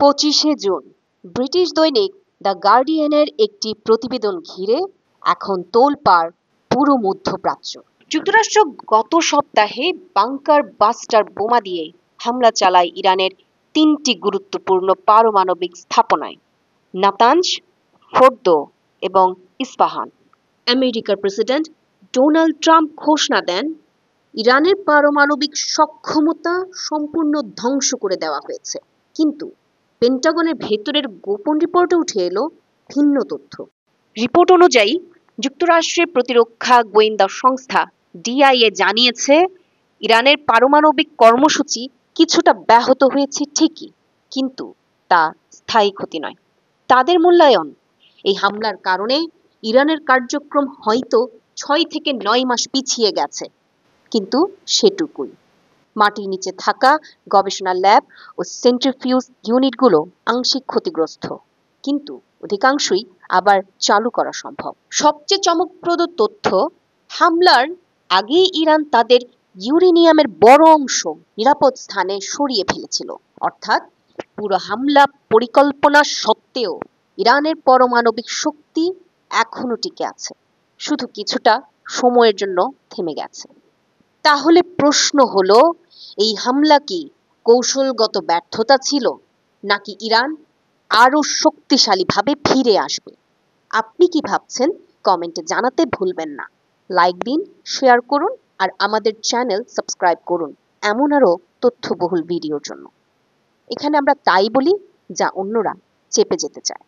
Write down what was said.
25 June British দৈনিক the গার্ডিয়ানের একটি প্রতিবেদন ঘিরে এখন তোলপাড় পুরো মধ্যপ্রাচ্য। যুক্তরাষ্ট্র গত সপ্তাহে বাংকার বাস্টার বোমা দিয়ে হামলা চালায় ইরানের 3টি গুরুত্বপূর্ণ পারমাণবিক স্থাপনায়, নাতানজ, ফোর্দো এবং ইস্পাহান। আমেরিকার প্রেসিডেন্ট ডোনাল্ড ট্রাম্প ঘোষণা দেন, ইরানের পারমাণবিক সক্ষমতা সম্পূর্ণ ধ্বংস করে দেওয়া হয়েছে। কিন্তু পেন্টাগনের ভেতরের গোপন রিপোর্টে উঠে এলো ভিন্ন তথ্য। রিপোর্ট অনুযায়ী যুক্তরাষ্ট্রের প্রতিরক্ষা গোয়েন্দা সংস্থা ডিআইএ জানিয়েছে, ইরানের পারমাণবিক কর্মসূচি কিছুটা ব্যাহত হয়েছে ঠিকই, কিন্তু তা স্থায়ী ক্ষতি নয়। তাদের মূল্যায়ন, এই হামলার কারণে ইরানের কার্যক্রম হয়তো 6 থেকে 9 মাস পিছিয়ে গেছে, কিন্তু সেটুকুই। মাটির নিচে থাকা গবেষণা ল্যাব ও সেন্ট্রিফিউজ ইউনিটগুলো আংশিক ক্ষতিগ্রস্ত, কিন্তু অধিকাংশই আবার চালু করা সম্ভব। সবচেয়ে চমকপ্রদ তথ্য, হামলার আগেই ইরান তাদের ইউরেনিয়ামের বড় অংশ নিরাপদ স্থানে সরিয়ে ফেলেছিল। অর্থাৎ পুরো হামলা পরিকল্পনা সত্ত্বেও ইরানের পারমাণবিক শক্তি এখনো টিকে আছে, শুধু কিছুটা সময়ের জন্য থেমে গেছে। তাহলে প্রশ্ন হলো, এই হামলা কি কৌশলগত ব্যর্থতা ছিল, নাকি ইরান আরো শক্তিশালীভাবে ফিরে আসবে? আপনি কি ভাবছেন কমেন্টে জানাতে ভুলবেন না। লাইক দিন, শেয়ার করুন আর আমাদের চ্যানেল সাবস্ক্রাইব করুন এমন আরো তথ্যবহুল ভিডিওর জন্য। এখানে আমরা তাই বলি যা অন্যরা চেপে যেতে চায়।